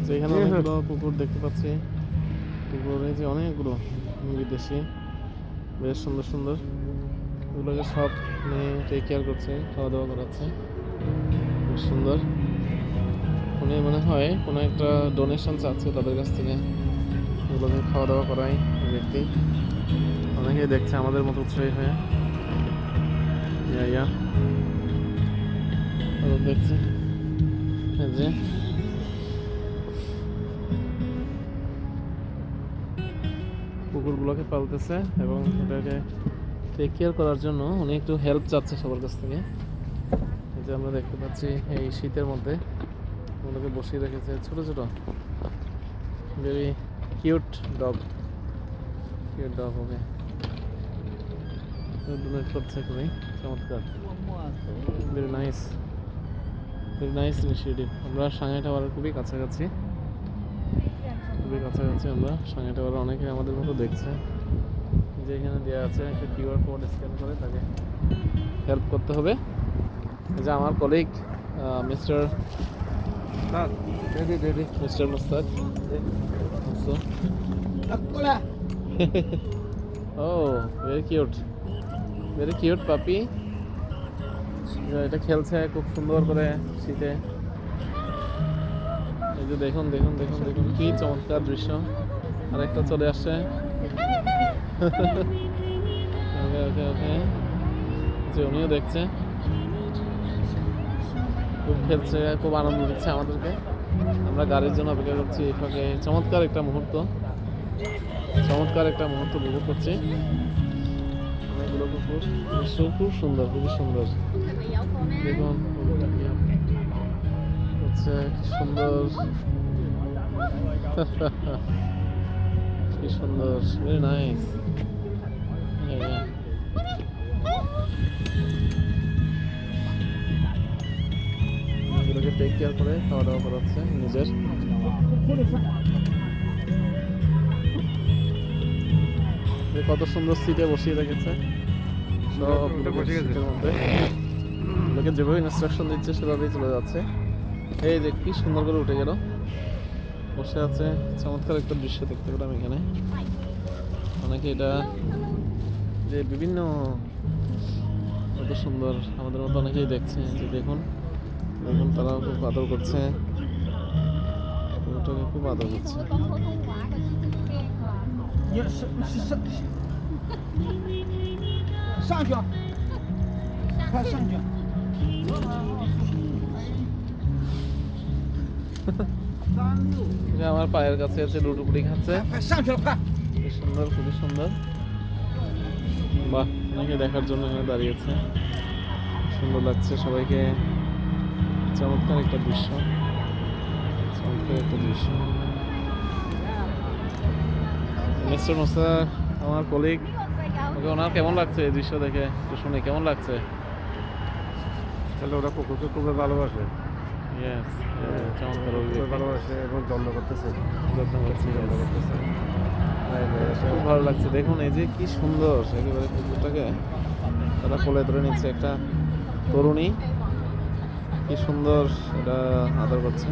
তো এখানে অনেকগুলো পুকুর দেখতে পাচ্ছি। পুকুর এই যে অনেকগুলো বিদেশি, বেশ সুন্দর সুন্দর। এগুলোকে সব নিয়ে টেক কেয়ার করছে, খাওয়া দাওয়া করাচ্ছে, খুব সুন্দর। উনি মনে হয় কোনো একটা ডোনেশন চাচ্ছে তাদের কাছ থেকে, এগুলোকে খাওয়া দাওয়া করাই ব্যক্তি। অনেকেই দেখছে আমাদের মতো উৎসাহী হয়ে। ইয়া দেখছে এই যে কুকুরগুলোকে পালতেছে এবং এটাকে টেক কেয়ার করার জন্য উনি একটু হেল্প চাচ্ছে সবার কাছ থেকে। এই যে আমরা দেখতে পাচ্ছি এই শীতের মধ্যে ওগুলোকে বসিয়ে রেখেছে, ছোট ছোট ভেরি কিউট ডগ ওকে ডোনেট করছে, খুবই চমৎকার, ভেরি নাইস ইনিশিয়েটিভ। আমরা সাংহাই টাওয়ারের খুবই কাছাকাছি আমরা সাংহাই টাওয়ারে। অনেকে আমাদের মতো দেখছে, যে এখানে দেওয়া আছে একটা কিউআর কোড স্ক্যান করে তাকে হেল্প করতে হবে। যে আমার কলিগ মিস্টার মুস্তাক। ও ভেরি কিউট পাপি। এটা খেলছে খুব সুন্দর করে শীতে। এই যে দেখুন কি চমৎকার দৃশ্য। আরেকটা চলে আসছে। ওকে যে উনিও দেখছে, খুব খেলছে, খুব আনন্দ দিচ্ছে আমাদেরকে। আমরা গাড়ির জন্য অপেক্ষা করছি এই ফাঁকে। চমৎকার একটা মুহূর্ত উপভোগ করছি। অনেকগুলো কুকুর, খুব সুন্দর, খুবই সুন্দর। দেখুন হচ্ছে কি সুন্দর কি সুন্দর, ভেরি নাইস। এগুলোকে টেক কেয়ার করে খাওয়া দাওয়া করাচ্ছে নিজের। কত সুন্দর সিটে বসিয়ে রেখেছে সব সিটের মধ্যে। লোকে যেভাবে ইনস্ট্রাকশন দিচ্ছে সেভাবেই চলে যাচ্ছে। এই যে কি সুন্দর করে উঠে গেল, বসে আছে। চমৎকার একটা দৃশ্য দেখতে পেলাম এখানে। অনেকে এটা যে বিভিন্ন কত সুন্দর, আমাদের মতো অনেকেই দেখছে। যে দেখুন তারাও খুব আদর করছে, ওটাকে খুব আদর করছে। আমার পায়ের কাছে আছে, লুটুপুটি খাচ্ছে, খুবই সুন্দর। বাহ, অনেকে দেখার জন্য এখানে দাঁড়িয়েছে, সুন্দর লাগছে সবাইকে। চমৎকার একটা দৃশ্য। মিস্টার মুস্তাক আমার কলিগ, ওনার কেমন লাগছে এই দৃশ্য দেখে, একটু শুনে কেমন লাগছে? তাহলে ওরা কুকুরকে খুবই ভালোবাসে। চমৎকার ভালোবাসে এবং যত্ন করতেছে। খুব ভালো লাগছে। দেখুন এই যে কি সুন্দর, একেবারে কুকুরটাকে তারা কোলে ধরে নিচ্ছে, একটা তরুণী, কি সুন্দর এটা আদর করছে।